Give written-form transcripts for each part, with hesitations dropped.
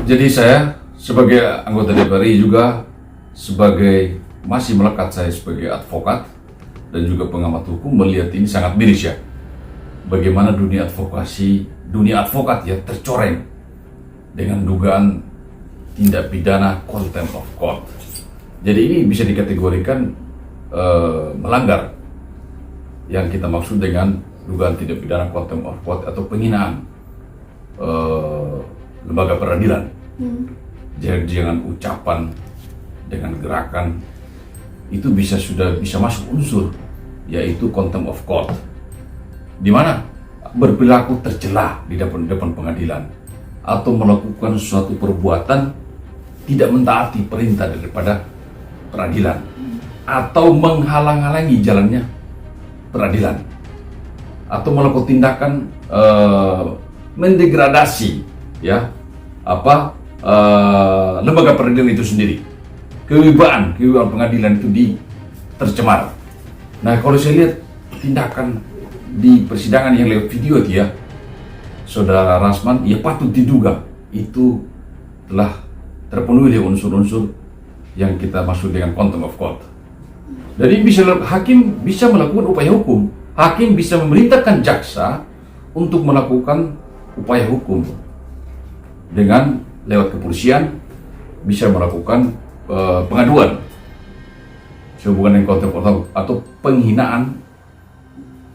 Jadi saya sebagai anggota DPR juga sebagai masih melekat saya sebagai advokat dan juga pengamat hukum melihat ini sangat miris ya. Bagaimana dunia advokasi, dunia advokat ya tercoreng dengan dugaan tindak pidana contempt of court. Jadi ini bisa dikategorikan melanggar yang kita maksud dengan dugaan tindak pidana contempt of court atau penghinaan lembaga peradilan. Jangan ucapan dengan gerakan itu sudah bisa masuk unsur yaitu contempt of court, di mana berperilaku tercela di depan pengadilan atau melakukan suatu perbuatan tidak mentaati perintah daripada peradilan atau menghalang-halangi jalannya peradilan atau melakukan tindakan mendegradasi ya lembaga peradilan itu sendiri. Kewibawaan pengadilan itu tercemar. Nah, kalau saya lihat tindakan di persidangan yang lewat video itu ya, Saudara Rasman, ya patut diduga itu telah terpenuhi unsur-unsur yang kita maksud dengan contempt of court. Jadi hakim bisa melakukan upaya hukum, hakim bisa memerintahkan jaksa untuk melakukan upaya hukum dengan lewat kepolisian, bisa melakukan pengaduan sehubungan dengan contempt of court atau penghinaan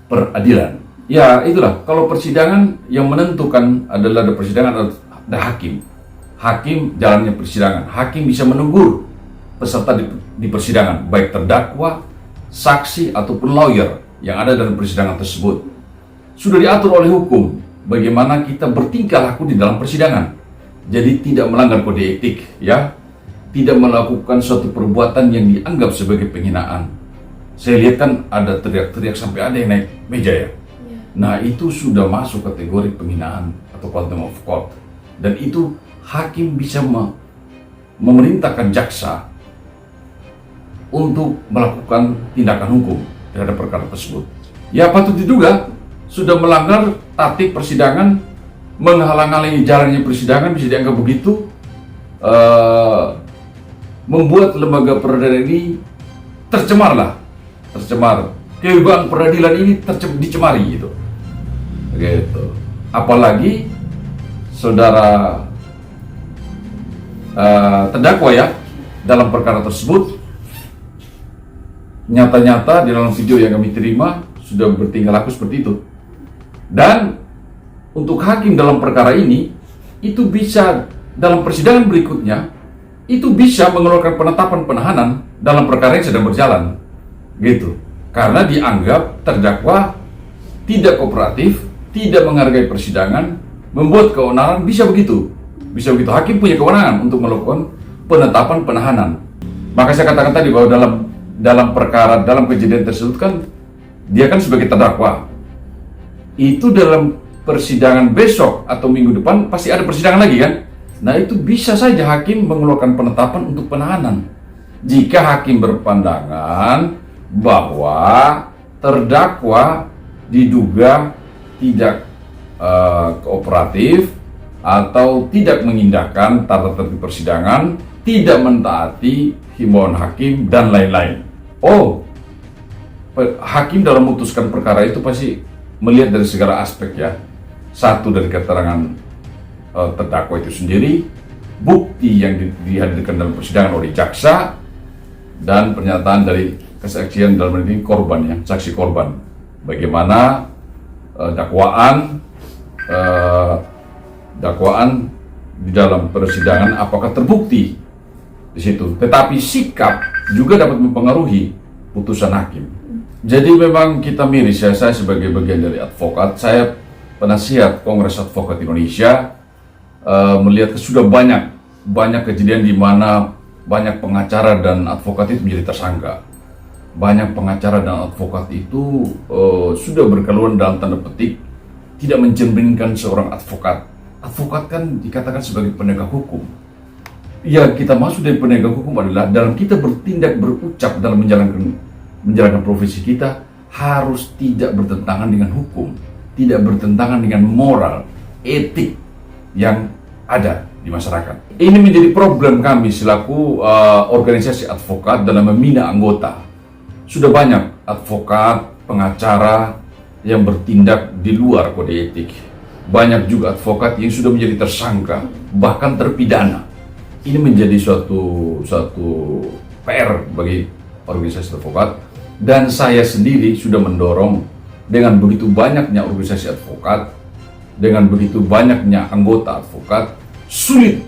peradilan. Ya itulah, kalau persidangan yang menentukan adalah persidangan ada hakim. Hakim jalannya persidangan, hakim bisa menegur peserta di persidangan, baik terdakwa, saksi ataupun lawyer yang ada dalam persidangan tersebut. Sudah diatur oleh hukum bagaimana kita bertingkah laku di dalam persidangan. Jadi tidak melanggar kode etik ya, tidak melakukan suatu perbuatan yang dianggap sebagai penghinaan. Saya lihat kan ada teriak-teriak sampai ada yang naik meja ya. Nah itu sudah masuk kategori penghinaan atau contempt of court. Dan itu hakim bisa memerintahkan jaksa untuk melakukan tindakan hukum terhadap perkara tersebut. Ya patut diduga sudah melanggar tatip persidangan, menghalang-halangi jalannya persidangan, bisa dianggap begitu, membuat lembaga peradilan ini tercemar. Kewibawaan peradilan ini dicemari gitu. Apalagi saudara terdakwa ya dalam perkara tersebut nyata-nyata di dalam video yang kami terima sudah bertingkah laku seperti itu. Dan untuk hakim dalam perkara ini itu bisa dalam persidangan berikutnya itu bisa mengeluarkan penetapan penahanan dalam perkara yang sedang berjalan gitu, karena dianggap terdakwa tidak kooperatif, tidak menghargai persidangan, membuat keonaran. Bisa begitu hakim punya kewenangan untuk melakukan penetapan penahanan. Maka saya katakan tadi bahwa dalam kejadian tersebut kan dia kan sebagai terdakwa, itu dalam persidangan besok atau minggu depan pasti ada persidangan lagi kan. Nah itu bisa saja hakim mengeluarkan penetapan untuk penahanan jika hakim berpandangan bahwa terdakwa diduga tidak kooperatif atau tidak mengindahkan tata tertib persidangan, tidak mentaati himbauan hakim dan lain-lain. Hakim dalam memutuskan perkara itu pasti melihat dari segala aspek ya. Satu, dari keterangan terdakwa itu sendiri, bukti yang dihadirkan dalam persidangan oleh jaksa, dan pernyataan dari kesaksian dalam ini korban ya, saksi korban. Bagaimana dakwaan di dalam persidangan apakah terbukti di situ. Tetapi sikap juga dapat mempengaruhi putusan hakim. Jadi memang kita miris ya, saya sebagai bagian dari advokat, saya penasihat Kongres Advokat Indonesia, melihat sudah banyak kejadian di mana banyak pengacara dan advokat itu menjadi tersangka. Banyak pengacara dan advokat itu sudah berkeluhan dalam tanda petik tidak mencerminkan seorang advokat. Advokat kan dikatakan sebagai penegak hukum. Ya, kita maksud dari penegak hukum adalah dalam kita bertindak, berucap dalam menjalankan profesi kita harus tidak bertentangan dengan hukum, tidak bertentangan dengan moral, etik yang ada di masyarakat. Ini menjadi problem kami selaku organisasi advokat dalam membina anggota. Sudah banyak advokat, pengacara yang bertindak di luar kode etik. Banyak juga advokat yang sudah menjadi tersangka, bahkan terpidana. Ini menjadi suatu PR bagi organisasi advokat, dan saya sendiri sudah mendorong dengan begitu banyaknya organisasi advokat, dengan begitu banyaknya anggota advokat, sulit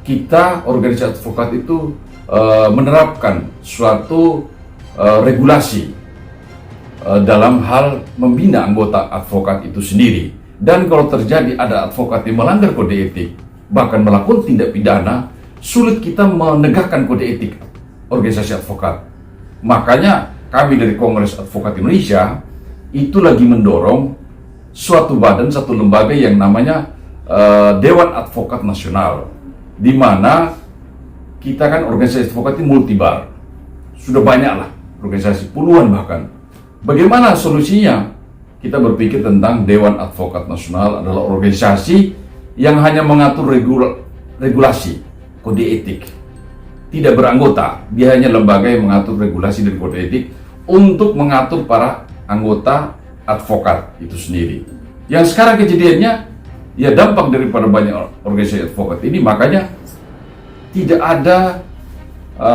kita organisasi advokat itu menerapkan suatu regulasi dalam hal membina anggota advokat itu sendiri. Dan kalau terjadi ada advokat yang melanggar kode etik, bahkan melakukan tindak pidana, sulit kita menegakkan kode etik organisasi advokat. Makanya kami dari Kongres Advokat Indonesia itu lagi mendorong suatu badan, satu lembaga yang namanya Dewan Advokat Nasional, di mana kita kan organisasi advokat ini multibar, sudah banyak lah organisasi, puluhan bahkan. Bagaimana solusinya? Kita berpikir tentang Dewan Advokat Nasional adalah organisasi yang hanya mengatur regulasi kode etik, tidak beranggota. Dia hanya lembaga yang mengatur regulasi dan kode etik untuk mengatur para anggota advokat itu sendiri. Yang sekarang kejadiannya, ya dampak daripada banyak organisasi advokat ini, makanya tidak ada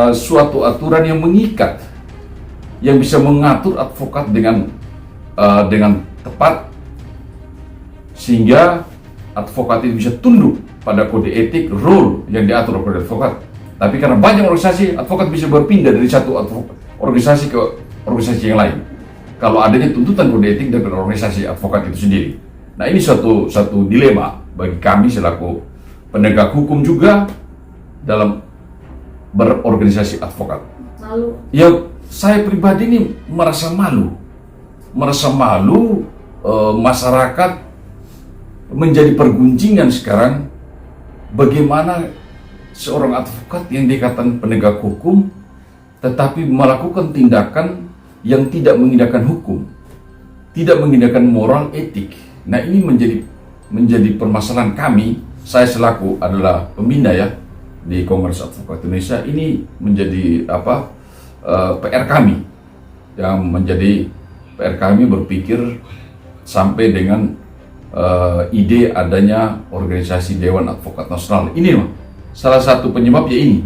suatu aturan yang mengikat, yang bisa mengatur advokat dengan tepat, sehingga advokat itu bisa tunduk pada kode etik, rule yang diatur oleh advokat. Tapi karena banyak organisasi, advokat bisa berpindah dari satu organisasi ke organisasi yang lain kalau adanya tuntutan kode etik dari organisasi advokat itu sendiri. Nah, ini satu dilema bagi kami selaku penegak hukum juga dalam berorganisasi advokat. Malu. Ya, saya pribadi ini merasa malu masyarakat menjadi pergunjingan sekarang. Bagaimana seorang advokat yang dikatakan penegak hukum tetapi melakukan tindakan yang tidak mengindahkan hukum, tidak mengindahkan moral etik. Nah, ini menjadi permasalahan kami. Saya selaku adalah pembina ya di Kongres Advokat Indonesia, ini menjadi PR kami, yang menjadi PR kami berpikir sampai dengan ide adanya organisasi Dewan Advokat Nasional. Ini salah satu penyebab ya ini,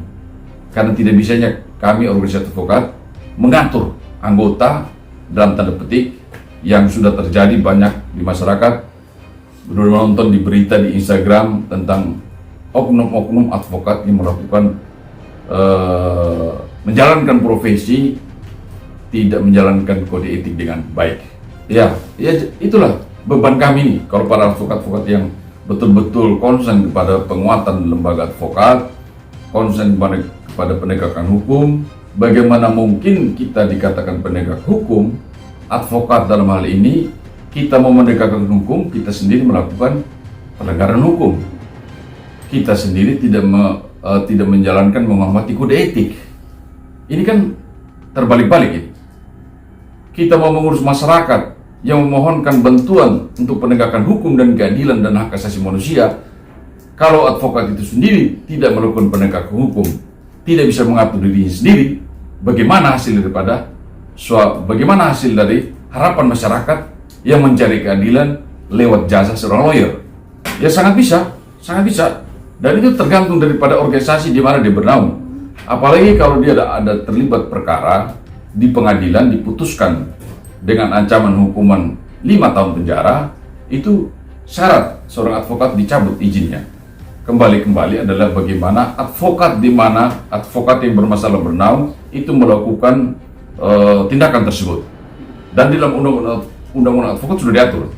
karena tidak bisanya kami organisasi advokat mengatur anggota dalam tanda petik yang sudah terjadi banyak di masyarakat. Sudah menonton di berita di Instagram tentang oknum-oknum advokat yang melakukan menjalankan profesi, tidak menjalankan kode etik dengan baik. Ya itulah beban kami nih, kalau para advokat-advokat yang betul-betul konsen kepada penguatan lembaga advokat, konsen kepada penegakan hukum. Bagaimana mungkin kita dikatakan penegak hukum, advokat dalam hal ini, kita mau menegakkan hukum, kita sendiri melakukan pelanggaran hukum. Kita sendiri tidak menjalankan, menghormati kode etik. Ini kan terbalik-balik ini. Kita mau mengurus masyarakat yang memohonkan bantuan untuk penegakan hukum dan keadilan dan hak asasi manusia. Kalau advokat itu sendiri tidak melakukan penegakan hukum, tidak bisa mengatur dirinya sendiri, bagaimana hasil dari harapan masyarakat yang mencari keadilan lewat jasa seorang lawyer? Ya sangat bisa. Dan itu tergantung daripada organisasi di mana dia bernaung. Apalagi kalau dia ada terlibat perkara di pengadilan, diputuskan dengan ancaman hukuman 5 tahun penjara, itu syarat seorang advokat dicabut izinnya. Kembali adalah bagaimana advokat di mana advokat yang bermasalah bernaung itu melakukan tindakan tersebut. Dan di dalam undang-undang advokat sudah diatur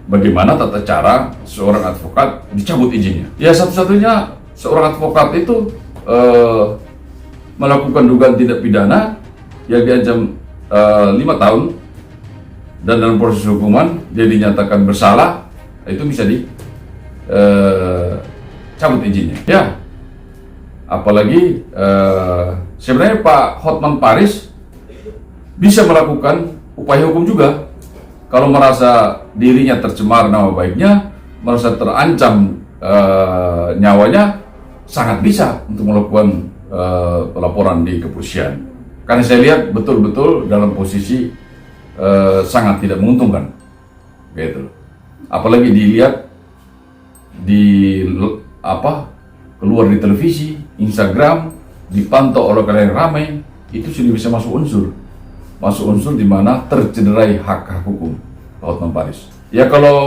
bagaimana tata cara seorang advokat dicabut izinnya. Ya, satu-satunya seorang advokat itu melakukan dugaan tindak pidana yang diancam 5 tahun, dan dalam proses hukuman dia dinyatakan bersalah, itu bisa cabut izinnya. Ya, apalagi sebenarnya Pak Hotman Paris bisa melakukan upaya hukum juga kalau merasa dirinya tercemar nama baiknya, merasa terancam nyawanya sangat bisa untuk melakukan pelaporan di kepolisian. Karena saya lihat betul-betul dalam posisi sangat tidak menguntungkan, gitu. Apalagi dilihat keluar di televisi, Instagram, dipantau oleh kalian ramai, itu sudah bisa masuk unsur di mana tercederai hak hukum Pak Hotman Paris. Ya kalau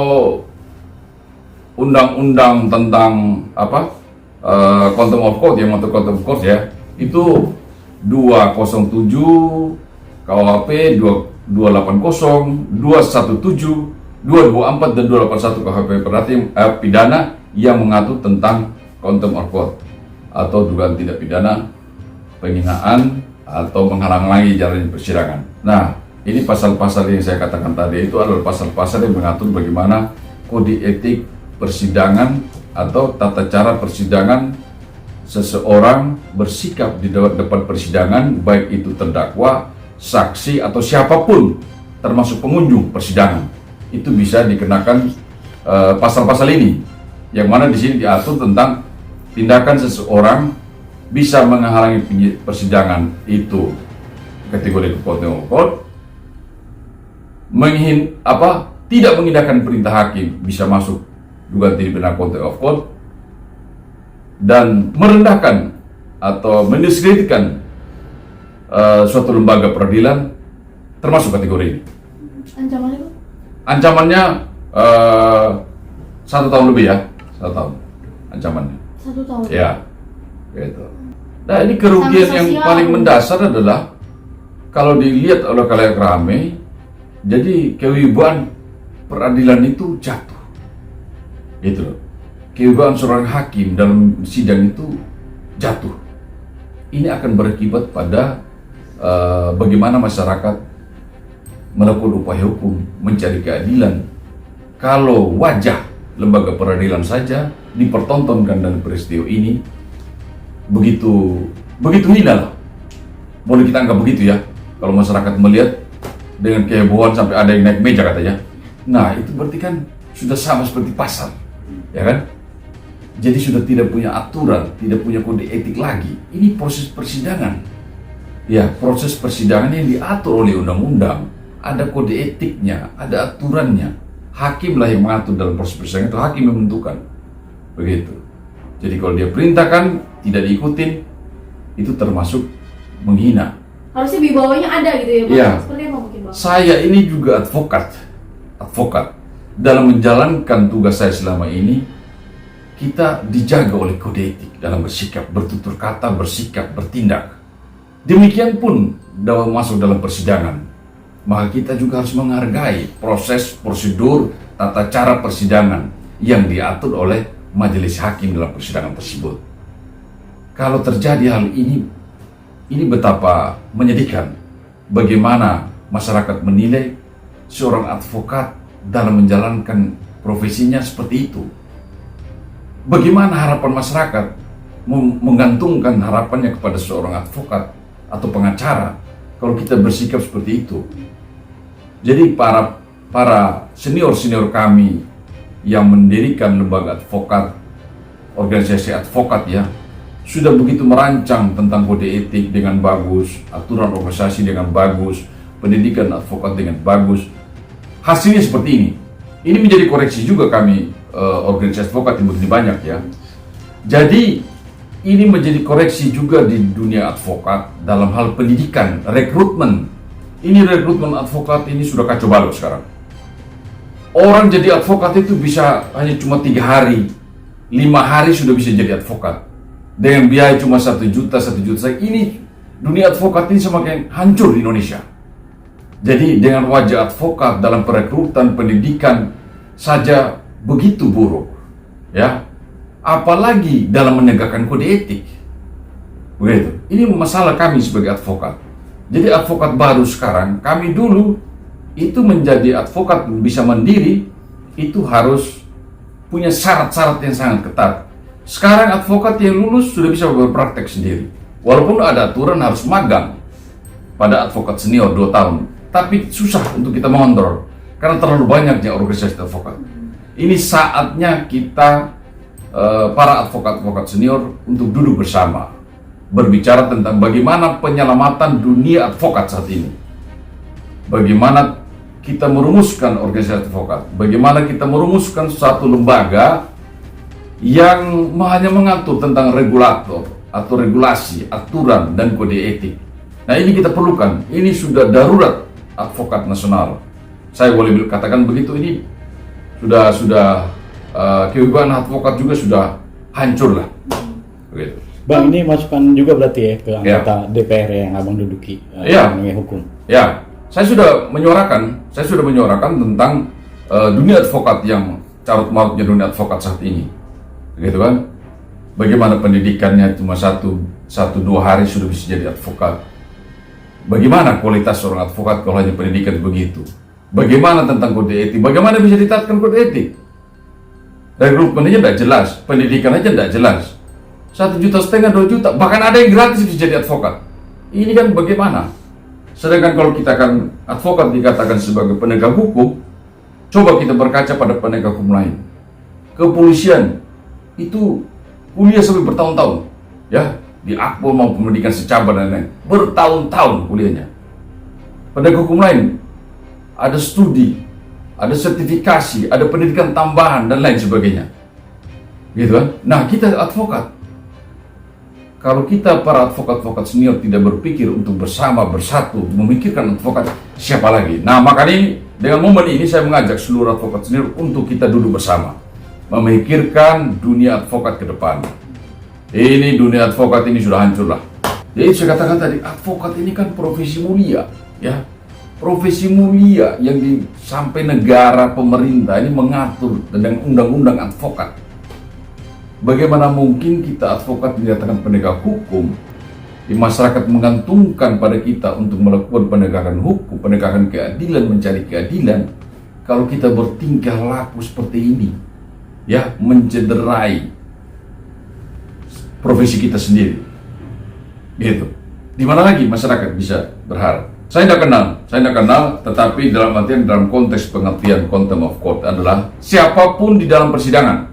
undang-undang tentang contempt of court, yang mengatur contempt of court ya, itu 207 KUHP, 280, 217, 224 dan 281 KUHP pidana yang mengatur tentang contempt of court atau dugaan tindak pidana penghinaan atau menghalang-halangi jalannya persidangan. Nah, ini pasal-pasal yang saya katakan tadi itu adalah pasal-pasal yang mengatur bagaimana kode etik persidangan atau tata cara persidangan seseorang bersikap di depan persidangan, baik itu terdakwa, saksi atau siapapun, termasuk pengunjung persidangan. Itu bisa dikenakan pasal-pasal ini, yang mana di sini diatur tentang tindakan seseorang bisa menghalangi persidangan, itu kategori contempt of court, tidak mengindahkan perintah hakim bisa masuk dugaan tindak pidana contempt of court, dan merendahkan atau mendiskreditkan suatu lembaga peradilan termasuk kategori ini. Ancamannya Pak? Ancamannya 1 tahun lebih ya, 1 tahun ancamannya. 1 tahun? Ya, gitu. Nah ini kerugian yang paling mendasar adalah kalau dilihat oleh kalayak ramai, jadi kewibawaan peradilan itu jatuh, gitu loh. Kewibawaan seorang hakim dalam sidang itu jatuh. Ini akan berakibat pada bagaimana masyarakat melakukan upaya hukum, mencari keadilan. Kalau wajah lembaga peradilan saja dipertontonkan dalam peristiwa ini, begitu hina lah. Boleh kita anggap begitu ya. Kalau masyarakat melihat dengan kehebohan sampai ada yang naik meja katanya. Nah itu berarti kan sudah sama seperti pasal, ya kan? Jadi sudah tidak punya aturan, tidak punya kode etik lagi. Ini proses persidangan. Ya, proses persidangan yang diatur oleh undang-undang. Ada kode etiknya, ada aturannya. Hakim lah yang mengatur dalam proses persidangan itu, hakim yang menentukan. Begitu. Jadi kalau dia perintahkan, tidak diikutin, itu termasuk menghina. Harusnya wibawanya ada gitu ya Pak? Ya. Seperti apa mungkin Pak? Saya ini juga advokat. Dalam menjalankan tugas saya selama ini, kita dijaga oleh kode etik dalam bersikap, bertutur kata, bersikap, bertindak. Demikian pun dalam masuk dalam persidangan, maka kita juga harus menghargai proses, prosedur, tata cara persidangan yang diatur oleh majelis hakim dalam persidangan tersebut. Kalau terjadi hal ini betapa menyedihkan. Bagaimana masyarakat menilai seorang advokat dalam menjalankan profesinya seperti itu. Bagaimana harapan masyarakat menggantungkan harapannya kepada seorang advokat atau pengacara kalau kita bersikap seperti itu. Jadi para senior kami yang mendirikan lembaga advokat, organisasi advokat ya, sudah begitu merancang tentang kode etik dengan bagus, aturan organisasi dengan bagus, pendidikan advokat dengan bagus. Hasilnya seperti ini. Ini menjadi koreksi juga kami organisasi advokat yang begini banyak ya. Jadi ini menjadi koreksi juga di dunia advokat dalam hal pendidikan, rekrutmen. Ini rekrutmen advokat ini sudah kacau balau sekarang. Orang jadi advokat itu bisa hanya cuma 3 hari, 5 hari sudah bisa jadi advokat. Dengan biaya cuma 1 juta. Ini dunia advokat ini semakin hancur di Indonesia. Jadi dengan wajah advokat dalam perekrutan pendidikan saja begitu buruk, ya. Apalagi dalam menegakkan kode etik. Begitu. Ini masalah kami sebagai advokat. Jadi advokat baru sekarang, kami dulu itu menjadi advokat bisa mandiri itu harus punya syarat-syarat yang sangat ketat. Sekarang advokat yang lulus sudah bisa berpraktek sendiri. Walaupun ada aturan harus magang pada advokat senior 2 tahun, tapi susah untuk kita mengontrol karena terlalu banyaknya organisasi advokat. Ini saatnya kita para advokat-advokat senior untuk duduk bersama, berbicara tentang bagaimana penyelamatan dunia advokat saat ini, bagaimana kita merumuskan organisasi advokat, bagaimana kita merumuskan suatu lembaga yang hanya mengatur tentang regulator atau regulasi, aturan, dan kode etik. Nah, ini kita perlukan. Ini sudah darurat advokat nasional. Saya boleh katakan begitu, ini sudah kewibawaan advokat juga sudah hancur lah. Begitu. Bang, ini masukan juga berarti ya ke anggota DPR yang abang duduki mengenai hukum. Ya, saya sudah menyuarakan tentang dunia advokat yang carut marutnya dunia advokat saat ini, gitu kan? Bagaimana pendidikannya cuma 1-2 hari sudah bisa jadi advokat? Bagaimana kualitas seorang advokat kalau hanya pendidikan begitu? Bagaimana tentang kode etik? Bagaimana bisa ditetapkan kode etik? Rekrutmen aja tidak jelas, pendidikan aja tidak jelas. 1,5 juta, 2 juta, bahkan ada yang gratis bisa jadi advokat. Ini kan bagaimana? Sedangkan kalau kita kan advokat dikatakan sebagai penegak hukum, coba kita berkaca pada penegak hukum lain. Kepolisian itu kuliah sampai bertahun-tahun, ya, di Akpol mau pendidikan secabar dan lain-lain, bertahun-tahun kuliahnya. Penegak hukum lain ada studi, ada sertifikasi, ada pendidikan tambahan dan lain sebagainya, gitu kan? Nah, kita advokat, kalau kita para advokat-advokat senior tidak berpikir untuk bersama, bersatu, memikirkan advokat, siapa lagi? Nah, makanya ini, dengan momen ini saya mengajak seluruh advokat senior untuk kita duduk bersama, memikirkan dunia advokat ke depan. Ini dunia advokat ini sudah hancur lah. Jadi saya katakan tadi, advokat ini kan profesi mulia, ya. Profesi mulia yang sampai negara, pemerintah ini mengatur dengan undang-undang advokat. Bagaimana mungkin kita advokat dinyatakan penegak hukum, di masyarakat menggantungkan pada kita untuk melakukan penegakan hukum, penegakan keadilan, mencari keadilan, kalau kita bertingkah laku seperti ini, ya, mencederai profesi kita sendiri, gitu. Di mana lagi masyarakat bisa berharap? Saya tidak kenal, tetapi dalam konteks pengertian contempt of court adalah siapapun di dalam persidangan,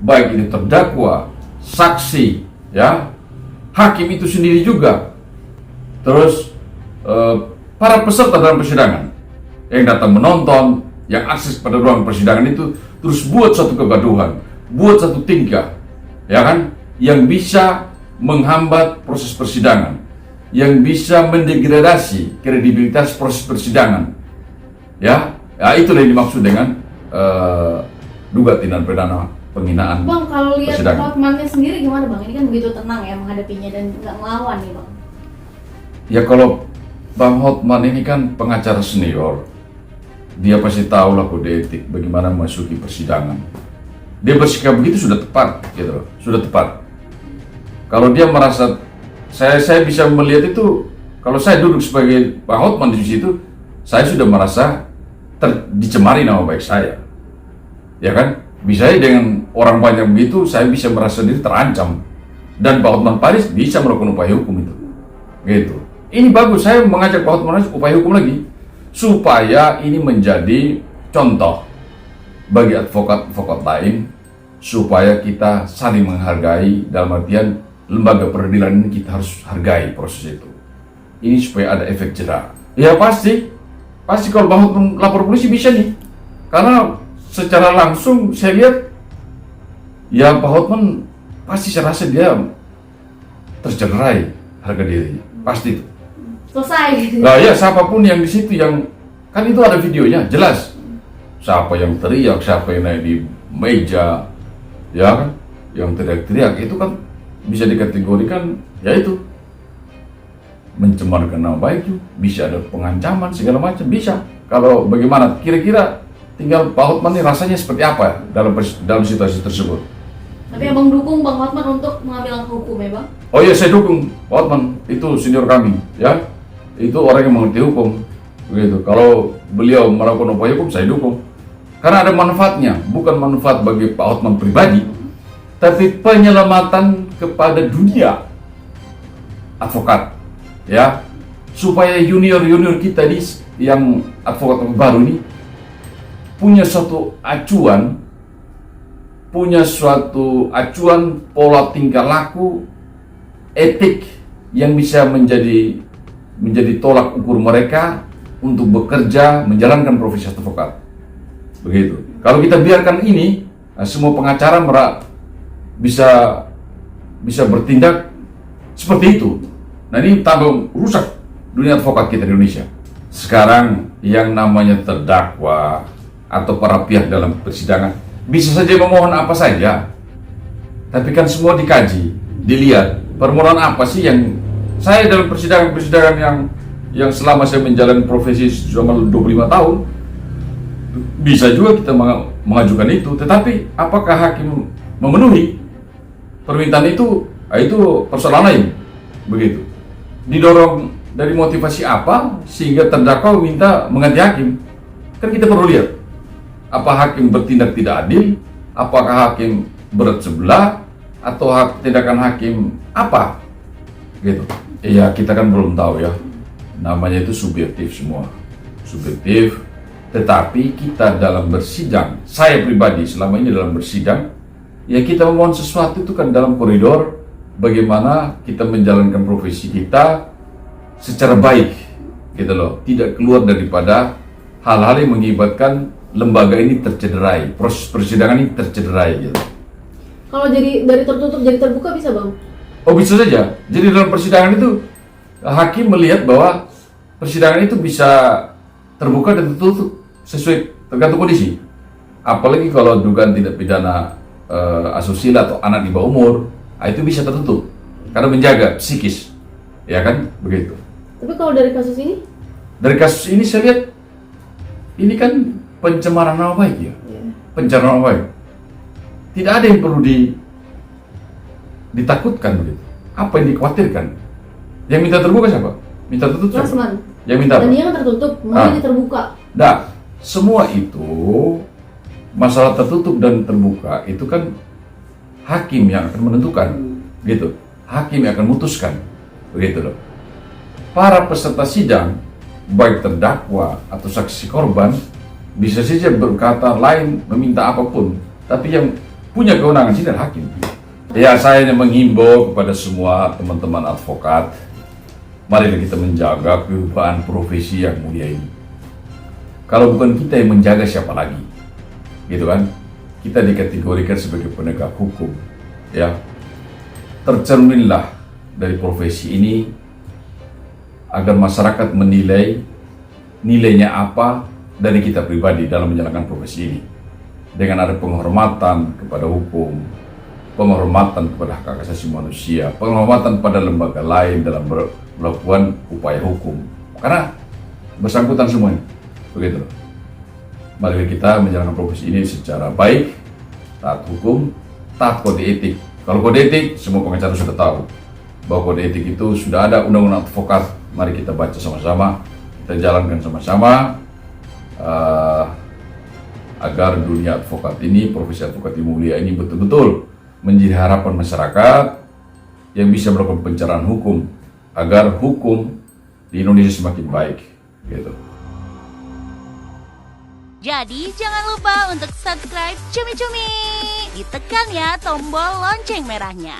baik ini terdakwa, saksi, ya, hakim itu sendiri juga, terus para peserta dalam persidangan yang datang menonton, yang akses pada ruang persidangan itu, terus buat satu kegaduhan, buat satu tingkah, ya kan, yang bisa menghambat proses persidangan, yang bisa mendegradasi kredibilitas proses persidangan, ya, itulah yang dimaksud dengan dugaan tindak pidana penghinaan. Bang, kalau lihat persidangan. Hotman-nya sendiri gimana bang? Ini kan begitu tenang ya menghadapinya dan nggak ngelawan nih bang. Ya, kalau Bang Hotman ini kan pengacara senior, dia pasti tahu lah kode etik bagaimana memasuki persidangan. Dia bersikap begitu sudah tepat, gitu loh, sudah tepat. Kalau dia merasa saya bisa melihat itu, kalau saya duduk sebagai Bang Hotman di situ, saya sudah merasa dicemari nama baik saya, ya kan? Bisa dengan orang banyak begitu, saya bisa merasa diri terancam, dan Pak Hotman Paris bisa melakukan upaya hukum itu, gitu. Ini bagus, saya mengajak Pak Hotman Paris upaya hukum lagi, supaya ini menjadi contoh bagi advokat-advokat lain, supaya kita saling menghargai, dalam artian lembaga peradilan ini kita harus hargai proses itu. Ini supaya ada efek jera. Ya pasti kalau Bang Hotman lapor polisi bisa nih, karena secara langsung saya lihat, ya Pak Hotman pasti saya rasa dia tercederai harga dirinya, pasti itu. Selesai gitu. Nah ya, siapapun yang di situ, yang kan itu ada videonya jelas, siapa yang teriak, siapa yang naik di meja, ya kan, yang teriak-teriak itu kan bisa dikategorikan, yaitu mencemarkan nama baik, bisa ada pengancaman segala macam, bisa. Kalau bagaimana, kira-kira tinggal Pak Hotman ini rasanya seperti apa dalam situasi tersebut. Tapi abang dukung Bang Hotman untuk mengambil langkah hukum ya bang? Oh iya, saya dukung Pak Hotman, itu senior kami, ya, itu orang yang mengerti hukum, begitu. Kalau beliau melakukan upaya hukum, saya dukung, karena ada manfaatnya, bukan manfaat bagi Pak Hotman pribadi, tapi penyelamatan kepada dunia advokat, ya, supaya junior kita yang advokat baru ini punya satu acuan punya suatu acuan pola tingkah laku, etik yang bisa menjadi tolak ukur mereka untuk bekerja menjalankan profesi advokat. Begitu. Kalau kita biarkan ini, semua pengacara bisa bertindak seperti itu. Nah, ini tambah rusak dunia advokat kita di Indonesia. Sekarang yang namanya terdakwa atau para pihak dalam persidangan bisa saja memohon apa saja, tapi kan semua dikaji, dilihat permohonan apa sih yang saya dalam persidangan yang selama saya menjalani profesi selama 25 tahun bisa juga kita mengajukan itu, tetapi apakah hakim memenuhi permintaan itu? Itu persoalan lain. Begitu. Didorong dari motivasi apa sehingga terdakwa minta mengganti hakim? Kan kita perlu lihat, apa hakim bertindak tidak adil, apakah hakim berat sebelah, atau tindakan hakim apa? Gitu. Ya kita kan belum tahu ya. Namanya itu subjektif semua. Subjektif. Tetapi kita dalam bersidang, saya pribadi selama ini dalam bersidang, ya kita memohon sesuatu itu kan dalam koridor bagaimana kita menjalankan profesi kita secara baik, gitu loh. Tidak keluar daripada hal-hal yang mengakibatkan lembaga ini tercederai, proses persidangan ini tercederai, gitu. Kalau jadi dari tertutup jadi terbuka bisa, Bang? Oh, bisa saja. Jadi dalam persidangan itu hakim melihat bahwa persidangan itu bisa terbuka dan tertutup sesuai tergantung kondisi. Apalagi kalau dugaan tindak pidana asusila atau anak di bawah umur, itu bisa tertutup karena menjaga psikis, ya kan, begitu. Tapi kalau dari kasus ini? Dari kasus ini saya lihat ini kan pencemaran nama baik ya, pencemaran nama baik. Tidak ada yang perlu ditakutkan begitu. Apa yang dikhawatirkan? Yang minta terbuka siapa? Minta tertutup siapa? Rasman. Yang minta apa? Dan dia kan tertutup, mau ini terbuka. Nah, semua itu masalah tertutup dan terbuka itu kan hakim yang akan menentukan, gitu. Hakim yang akan memutuskan, begitu loh. Para peserta sidang, baik terdakwa atau saksi korban, bisa saja berkata lain, meminta apapun, tapi yang punya kewenangan sidang hakim. Ya, saya hanya menghimbau kepada semua teman-teman advokat, marilah kita menjaga kewibawaan profesi yang mulia ini. Kalau bukan kita yang menjaga, siapa lagi? Gitu kan? Kita dikategorikan sebagai penegak hukum, ya. Tercerminlah dari profesi ini agar masyarakat menilai nilainya apa dari kita pribadi dalam menjalankan profesi ini, dengan ada penghormatan kepada hukum, penghormatan kepada hak asasi manusia, penghormatan pada lembaga lain dalam melakukan upaya hukum, karena bersangkutan semuanya, begitu. Mari kita menjalankan profesi ini secara baik, taat hukum, taat kode etik. Kalau kode etik, semua pengacara sudah tahu bahwa kode etik itu sudah ada undang-undang advokat. Mari kita baca sama-sama, kita jalankan sama-sama agar dunia advokat ini, profesi advokat yang mulia ini betul-betul menjadi harapan masyarakat yang bisa melakukan pencerahan hukum agar hukum di Indonesia semakin baik, gitu. Jadi jangan lupa untuk subscribe Cumi Cumi. Ditekan ya tombol lonceng merahnya.